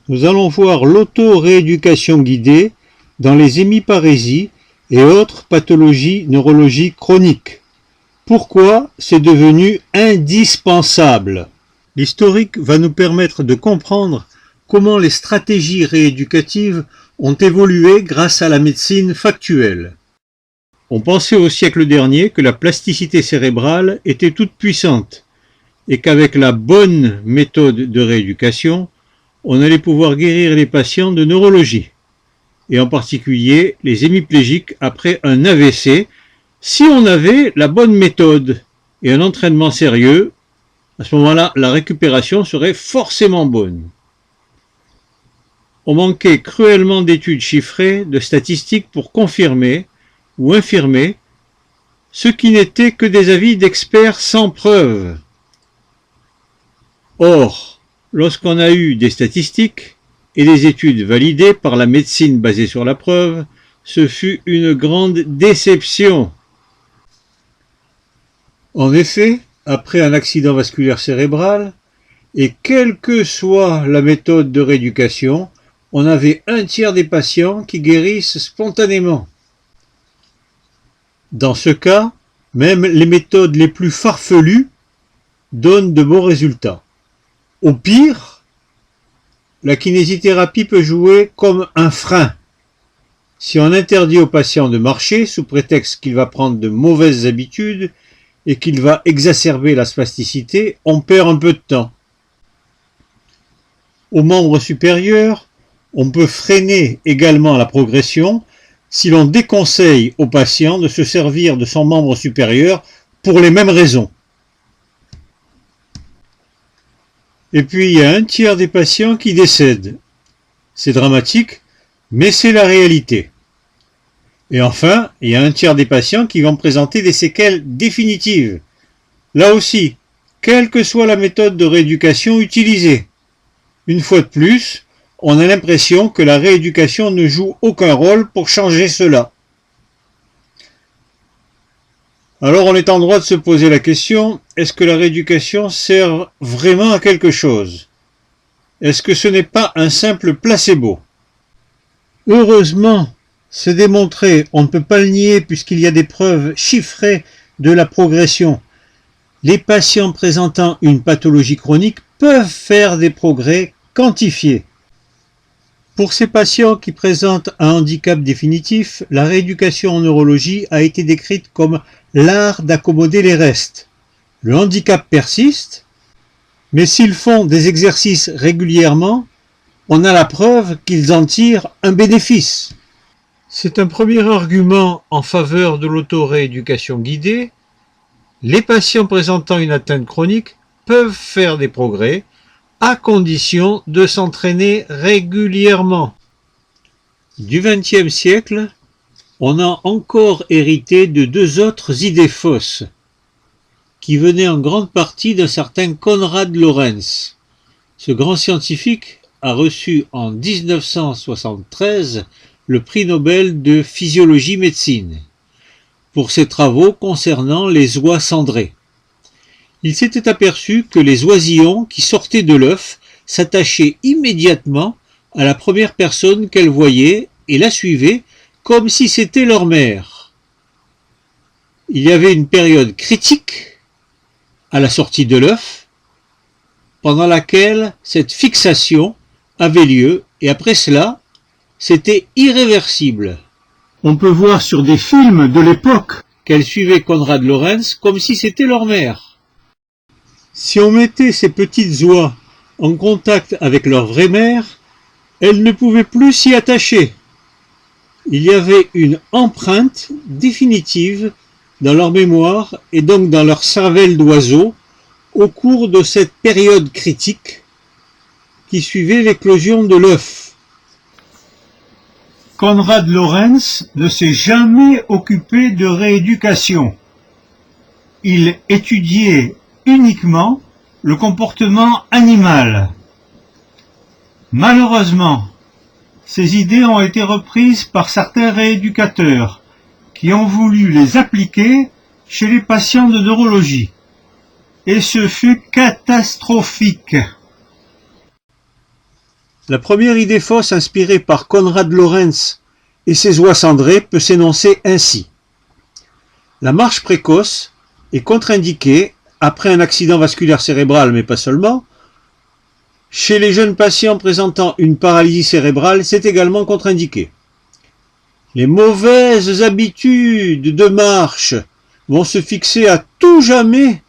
Nous allons voir l'auto-rééducation guidée dans les hémiparésies et autres pathologies neurologiques chroniques. Pourquoi c'est devenu indispensable? L'historique va nous permettre de comprendre comment les stratégies rééducatives ont évolué grâce à la médecine factuelle. On pensait au siècle dernier que la plasticité cérébrale était toute puissante et qu'avec la bonne méthode de rééducation, on allait pouvoir guérir les patients de neurologie, et en particulier les hémiplégiques après un AVC, si on avait la bonne méthode et un entraînement sérieux. À ce moment-là, la récupération serait forcément bonne. On manquait cruellement d'études chiffrées, de statistiques pour confirmer ou infirmer ce qui n'était que des avis d'experts sans preuve. Or, lorsqu'on a eu des statistiques et des études validées par la médecine basée sur la preuve, ce fut une grande déception. En effet, après un accident vasculaire cérébral, et quelle que soit la méthode de rééducation, on avait un tiers des patients qui guérissent spontanément. Dans ce cas, même les méthodes les plus farfelues donnent de bons résultats. Au pire, la kinésithérapie peut jouer comme un frein. Si on interdit au patient de marcher sous prétexte qu'il va prendre de mauvaises habitudes et qu'il va exacerber la spasticité, on perd un peu de temps. Aux membres supérieurs, on peut freiner également la progression si l'on déconseille au patient de se servir de son membre supérieur pour les mêmes raisons. Et puis il y a un tiers des patients qui décèdent. C'est dramatique, mais c'est la réalité. Et enfin, il y a un tiers des patients qui vont présenter des séquelles définitives. Là aussi, quelle que soit la méthode de rééducation utilisée. Une fois de plus, on a l'impression que la rééducation ne joue aucun rôle pour changer cela. Alors on est en droit de se poser la question, est-ce que la rééducation sert vraiment à quelque chose? Est-ce que ce n'est pas un simple placebo? Heureusement, c'est démontré, on ne peut pas le nier puisqu'il y a des preuves chiffrées de la progression. Les patients présentant une pathologie chronique peuvent faire des progrès quantifiés. Pour ces patients qui présentent un handicap définitif, la rééducation en neurologie a été décrite comme l'art d'accommoder les restes. Le handicap persiste, mais s'ils font des exercices régulièrement, on a la preuve qu'ils en tirent un bénéfice. C'est un premier argument en faveur de l'auto-rééducation guidée. Les patients présentant une atteinte chronique peuvent faire des progrès à condition de s'entraîner régulièrement. Du XXe siècle, on a encore hérité de deux autres idées fausses, qui venaient en grande partie d'un certain Konrad Lorenz. Ce grand scientifique a reçu en 1973 le prix Nobel de physiologie-médecine pour ses travaux concernant les oies cendrées. Il s'était aperçu que les oisillons qui sortaient de l'œuf s'attachaient immédiatement à la première personne qu'elles voyaient et la suivaient comme si c'était leur mère. Il y avait une période critique à la sortie de l'œuf pendant laquelle cette fixation avait lieu et après cela, c'était irréversible. On peut voir sur des films de l'époque qu'elles suivaient Konrad Lorenz comme si c'était leur mère. Si on mettait ces petites oies en contact avec leur vraie mère, elles ne pouvaient plus s'y attacher. Il y avait une empreinte définitive dans leur mémoire et donc dans leur cervelle d'oiseau au cours de cette période critique qui suivait l'éclosion de l'œuf. Konrad Lorenz ne s'est jamais occupé de rééducation. Il étudiait uniquement le comportement animal. Malheureusement, ces idées ont été reprises par certains rééducateurs qui ont voulu les appliquer chez les patients de neurologie. Et ce fut catastrophique. La première idée fausse inspirée par Konrad Lorenz et ses oies cendrées peut s'énoncer ainsi. La marche précoce est contre-indiquée après un accident vasculaire cérébral, mais pas seulement. Chez les jeunes patients présentant une paralysie cérébrale, c'est également contre-indiqué. Les mauvaises habitudes de marche vont se fixer à tout jamais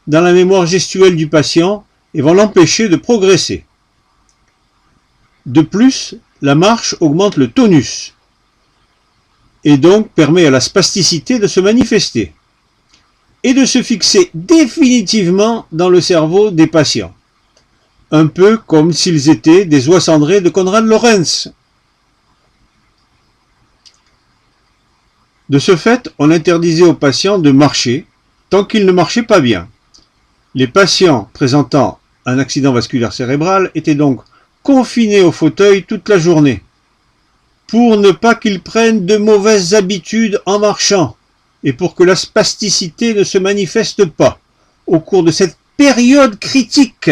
dans la mémoire gestuelle du patient et vont l'empêcher de progresser. De plus, la marche augmente le tonus et donc permet à la spasticité de se manifester et de se fixer définitivement dans le cerveau des patients, un peu comme s'ils étaient des oies cendrées de Konrad Lorenz. De ce fait, on interdisait aux patients de marcher tant qu'ils ne marchaient pas bien. Les patients présentant un accident vasculaire cérébral étaient donc confinés au fauteuil toute la journée, pour ne pas qu'ils prennent de mauvaises habitudes en marchant et pour que la spasticité ne se manifeste pas au cours de cette période critique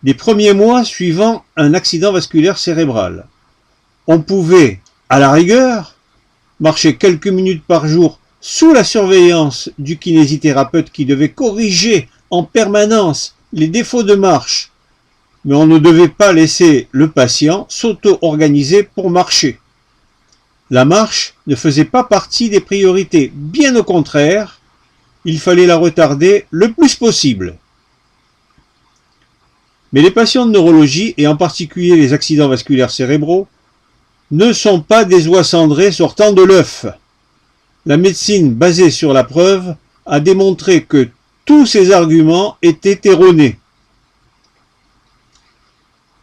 des premiers mois suivant un accident vasculaire cérébral. On pouvait, à la rigueur, marcher quelques minutes par jour sous la surveillance du kinésithérapeute qui devait corriger en permanence les défauts de marche, mais on ne devait pas laisser le patient s'auto-organiser pour marcher. La marche ne faisait pas partie des priorités, bien au contraire, il fallait la retarder le plus possible. Mais les patients de neurologie, et en particulier les accidents vasculaires cérébraux, ne sont pas des oies cendrées sortant de l'œuf. La médecine basée sur la preuve a démontré que tous ces arguments étaient erronés.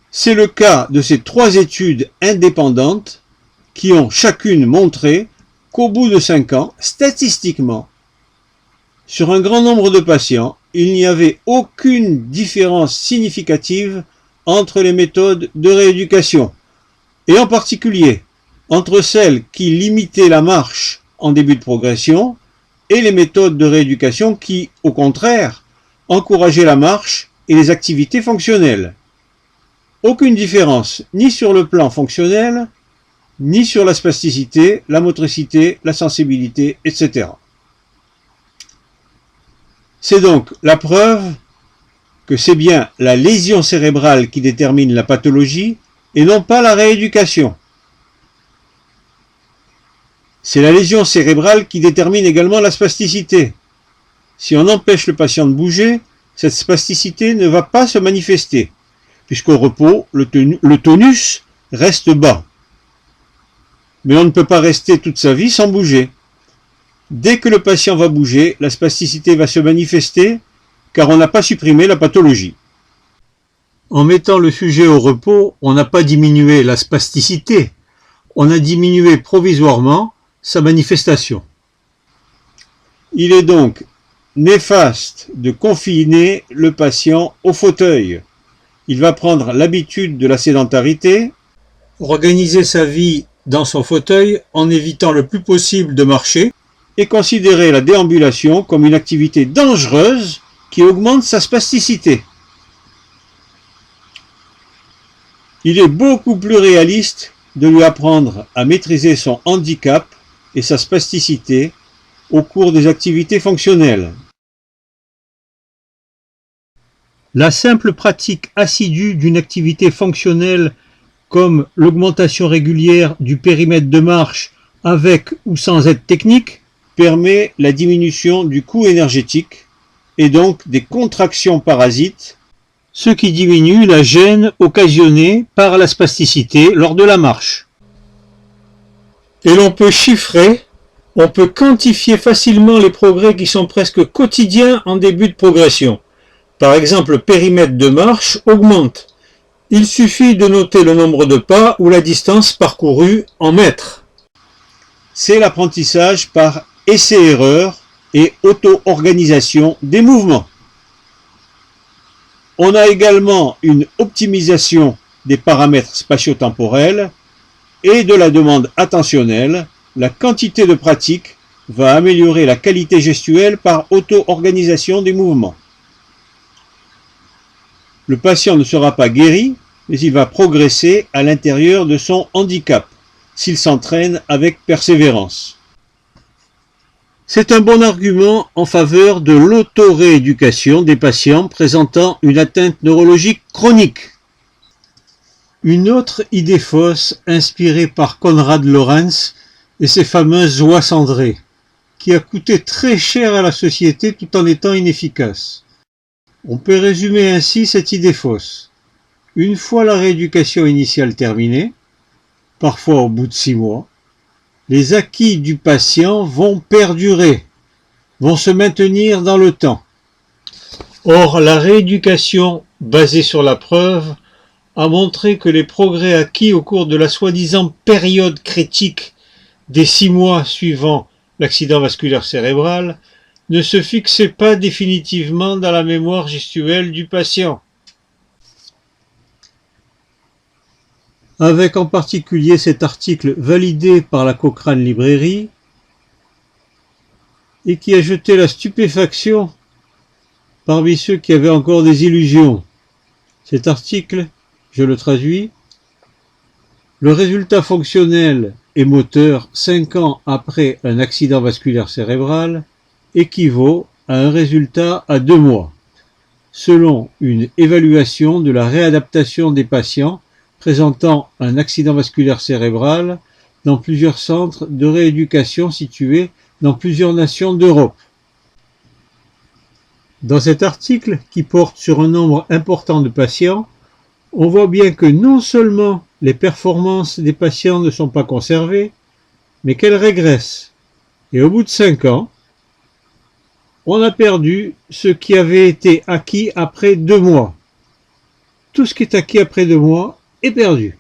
C'est le cas de ces 3 études indépendantes qui ont chacune montré qu'au bout de 5 ans, statistiquement, sur un grand nombre de patients, il n'y avait aucune différence significative entre les méthodes de rééducation, et en particulier entre celles qui limitaient la marche en début de progression et les méthodes de rééducation qui, au contraire, encourageaient la marche et les activités fonctionnelles. Aucune différence, ni sur le plan fonctionnel, ni sur la spasticité, la motricité, la sensibilité, etc. C'est donc la preuve que c'est bien la lésion cérébrale qui détermine la pathologie et non pas la rééducation. C'est la lésion cérébrale qui détermine également la spasticité. Si on empêche le patient de bouger, cette spasticité ne va pas se manifester, puisqu'au repos, le tonus reste bas. Mais on ne peut pas rester toute sa vie sans bouger. Dès que le patient va bouger, la spasticité va se manifester, car on n'a pas supprimé la pathologie. En mettant le sujet au repos, on n'a pas diminué la spasticité, on a diminué provisoirement sa manifestation. Il est donc néfaste de confiner le patient au fauteuil. Il va prendre l'habitude de la sédentarité, organiser sa vie dans son fauteuil en évitant le plus possible de marcher et considérer la déambulation comme une activité dangereuse qui augmente sa spasticité. Il est beaucoup plus réaliste de lui apprendre à maîtriser son handicap et sa spasticité au cours des activités fonctionnelles. La simple pratique assidue d'une activité fonctionnelle comme l'augmentation régulière du périmètre de marche avec ou sans aide technique permet la diminution du coût énergétique et donc des contractions parasites, ce qui diminue la gêne occasionnée par la spasticité lors de la marche. Et l'on peut chiffrer, on peut quantifier facilement les progrès qui sont presque quotidiens en début de progression. Par exemple, le périmètre de marche augmente. Il suffit de noter le nombre de pas ou la distance parcourue en mètres. C'est l'apprentissage par essai-erreur et auto-organisation des mouvements. On a également une optimisation des paramètres spatio-temporels et de la demande attentionnelle. La quantité de pratique va améliorer la qualité gestuelle par auto-organisation des mouvements. Le patient ne sera pas guéri, mais il va progresser à l'intérieur de son handicap, s'il s'entraîne avec persévérance. C'est un bon argument en faveur de l'auto-rééducation des patients présentant une atteinte neurologique chronique. Une autre idée fausse, inspirée par Konrad Lorenz et ses fameuses lois cendrées, qui a coûté très cher à la société tout en étant inefficace. On peut résumer ainsi cette idée fausse. Une fois la rééducation initiale terminée, parfois au bout de 6 mois, les acquis du patient vont perdurer, vont se maintenir dans le temps. Or, la rééducation basée sur la preuve a montré que les progrès acquis au cours de la soi-disant période critique des 6 mois suivant l'accident vasculaire cérébral ne se fixaient pas définitivement dans la mémoire gestuelle du patient. Avec en particulier cet article validé par la Cochrane Librairie et qui a jeté la stupéfaction parmi ceux qui avaient encore des illusions. Cet article, je le traduis, le résultat fonctionnel et moteur 5 ans après un accident vasculaire cérébral équivaut à un résultat à 2 mois, selon une évaluation de la réadaptation des patients présentant un accident vasculaire cérébral dans plusieurs centres de rééducation situés dans plusieurs nations d'Europe. Dans cet article, qui porte sur un nombre important de patients, on voit bien que non seulement les performances des patients ne sont pas conservées, mais qu'elles régressent. Et au bout de 5 ans, on a perdu ce qui avait été acquis après 2 mois. Tout ce qui est acquis après 2 mois est perdu.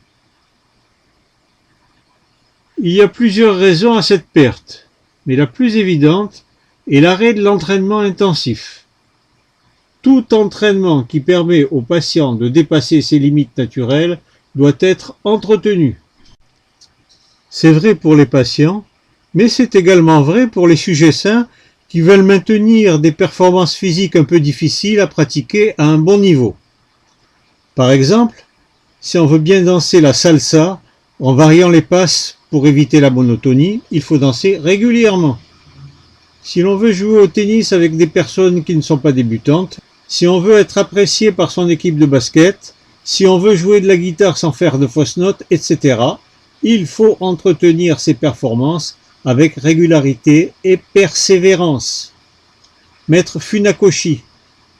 Il y a plusieurs raisons à cette perte, mais la plus évidente est l'arrêt de l'entraînement intensif. Tout entraînement qui permet au patient de dépasser ses limites naturelles doit être entretenu. C'est vrai pour les patients, mais c'est également vrai pour les sujets sains qui veulent maintenir des performances physiques un peu difficiles à pratiquer à un bon niveau. Par exemple, si on veut bien danser la salsa en variant les passes pour éviter la monotonie, il faut danser régulièrement. Si l'on veut jouer au tennis avec des personnes qui ne sont pas débutantes, si on veut être apprécié par son équipe de basket, si on veut jouer de la guitare sans faire de fausses notes, etc., il faut entretenir ses performances avec régularité et persévérance. Maître Funakoshi,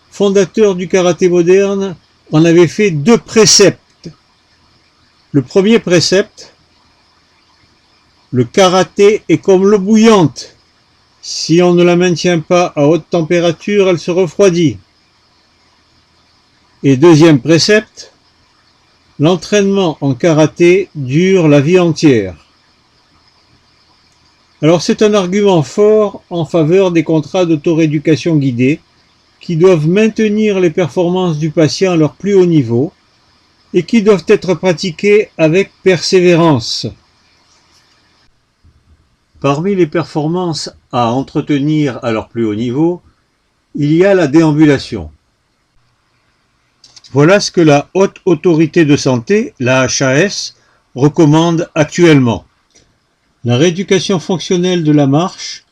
fondateur du karaté moderne, en avait fait 2 préceptes. Le premier précepte, le karaté est comme l'eau bouillante. Si on ne la maintient pas à haute température, elle se refroidit. Et deuxième précepte, l'entraînement en karaté dure la vie entière. Alors c'est un argument fort en faveur des contrats d'autorééducation guidée qui doivent maintenir les performances du patient à leur plus haut niveau et qui doivent être pratiqués avec persévérance. Parmi les performances à entretenir à leur plus haut niveau, il y a la déambulation. Voilà ce que la Haute Autorité de Santé, la HAS, recommande actuellement. La rééducation fonctionnelle de la marche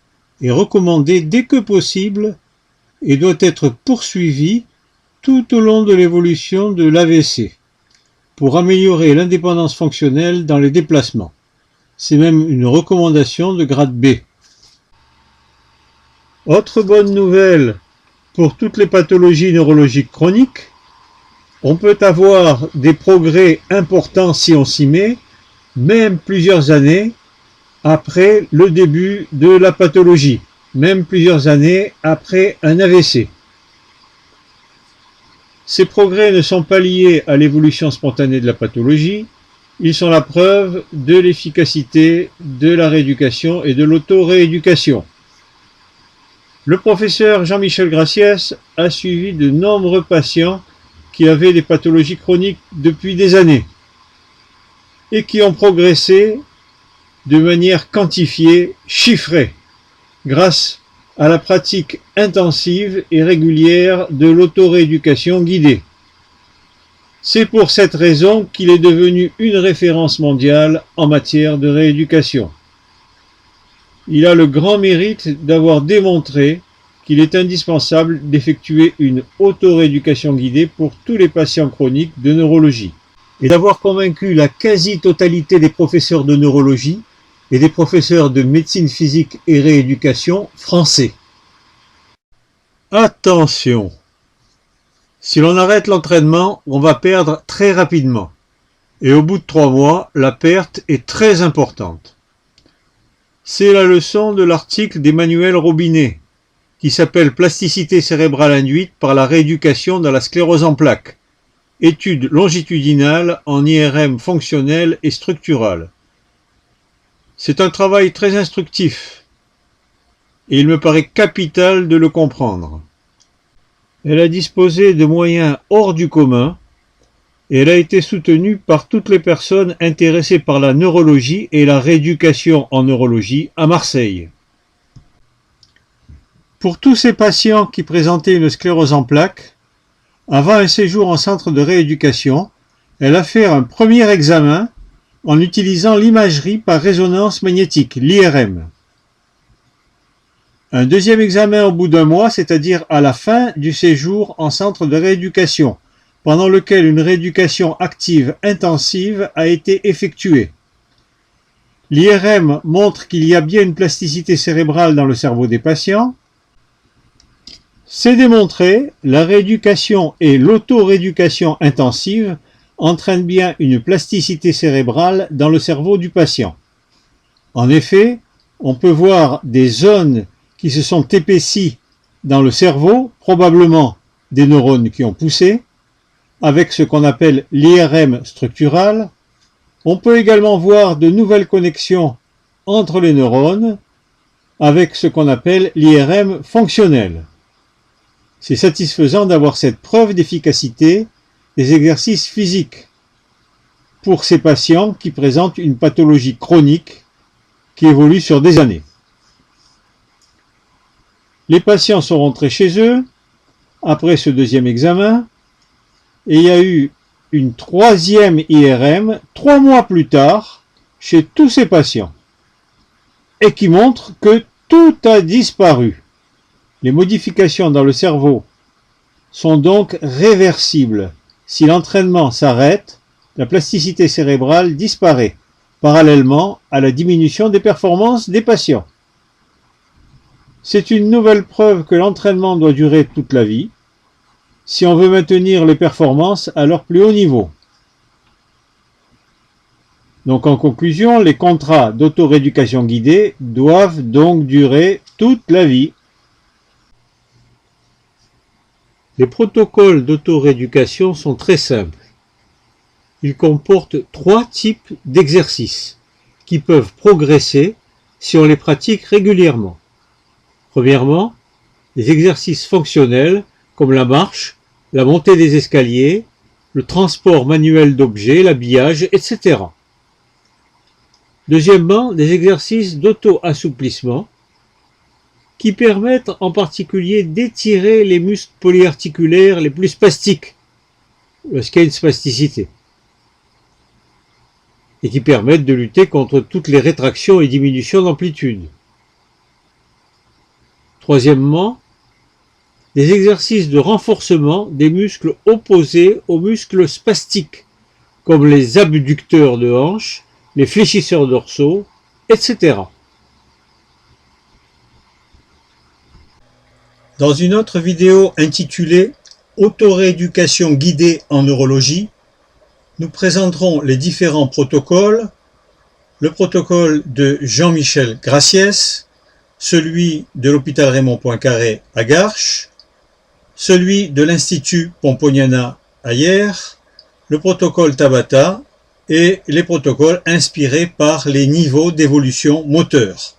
est recommandée dès que possible et doit être poursuivie tout au long de l'évolution de l'AVC pour améliorer l'indépendance fonctionnelle dans les déplacements. C'est même une recommandation de grade B. Autre bonne nouvelle pour toutes les pathologies neurologiques chroniques, on peut avoir des progrès importants si on s'y met, même plusieurs années après le début de la pathologie, même plusieurs années après un AVC. Ces progrès ne sont pas liés à l'évolution spontanée de la pathologie, ils sont la preuve de l'efficacité de la rééducation et de l'auto-rééducation. Le professeur Jean-Michel Graciès a suivi de nombreux patients qui avaient des pathologies chroniques depuis des années et qui ont progressé de manière quantifiée, chiffrée, grâce à la pratique intensive et régulière de l'auto-rééducation guidée. C'est pour cette raison qu'il est devenu une référence mondiale en matière de rééducation. Il a le grand mérite d'avoir démontré qu'il est indispensable d'effectuer une autorééducation guidée pour tous les patients chroniques de neurologie et d'avoir convaincu la quasi-totalité des professeurs de neurologie et des professeurs de médecine physique et rééducation français. Attention! Si l'on arrête l'entraînement, on va perdre très rapidement. Et au bout de 3 mois, la perte est très importante. C'est la leçon de l'article d'Emmanuel Robinet, qui s'appelle « Plasticité cérébrale induite par la rééducation dans la sclérose en plaques. Étude longitudinale en IRM fonctionnelle et structurale ». C'est un travail très instructif, et il me paraît capital de le comprendre. Elle a disposé de moyens hors du commun et elle a été soutenue par toutes les personnes intéressées par la neurologie et la rééducation en neurologie à Marseille. Pour tous ces patients qui présentaient une sclérose en plaques, avant un séjour en centre de rééducation, elle a fait un premier examen en utilisant l'imagerie par résonance magnétique, l'IRM. Un deuxième examen au bout d'un mois, c'est-à-dire à la fin du séjour en centre de rééducation, pendant lequel une rééducation active intensive a été effectuée. L'IRM montre qu'il y a bien une plasticité cérébrale dans le cerveau des patients. C'est démontré, la rééducation et l'autorééducation intensive entraînent bien une plasticité cérébrale dans le cerveau du patient. En effet, on peut voir des zones qui se sont épaissies dans le cerveau, probablement des neurones qui ont poussé, avec ce qu'on appelle l'IRM structural. On peut également voir de nouvelles connexions entre les neurones, avec ce qu'on appelle l'IRM fonctionnel. C'est satisfaisant d'avoir cette preuve d'efficacité des exercices physiques pour ces patients qui présentent une pathologie chronique qui évolue sur des années. Les patients sont rentrés chez eux après ce deuxième examen et il y a eu une troisième IRM 3 mois plus tard chez tous ces patients et qui montre que tout a disparu. Les modifications dans le cerveau sont donc réversibles. Si l'entraînement s'arrête, la plasticité cérébrale disparaît, parallèlement à la diminution des performances des patients. C'est une nouvelle preuve que l'entraînement doit durer toute la vie, si on veut maintenir les performances à leur plus haut niveau. Donc en conclusion, les contrats d'autorééducation guidée doivent donc durer toute la vie. Les protocoles d'autorééducation sont très simples. Ils comportent 3 types d'exercices qui peuvent progresser si on les pratique régulièrement. Premièrement, les exercices fonctionnels comme la marche, la montée des escaliers, le transport manuel d'objets, l'habillage, etc. Deuxièmement, des exercices d'auto-assouplissement qui permettent en particulier d'étirer les muscles polyarticulaires les plus spastiques, lorsqu'il y a une spasticité, et qui permettent de lutter contre toutes les rétractions et diminutions d'amplitude. Troisièmement, des exercices de renforcement des muscles opposés aux muscles spastiques, comme les abducteurs de hanche, les fléchisseurs dorsaux, etc. Dans une autre vidéo intitulée « Autorééducation guidée en neurologie », nous présenterons les différents protocoles, le protocole de Jean-Michel Graciès, celui de l'hôpital Raymond Poincaré à Garches, celui de l'Institut Pomponiana à Hyères, le protocole Tabata et les protocoles inspirés par les niveaux d'évolution moteur.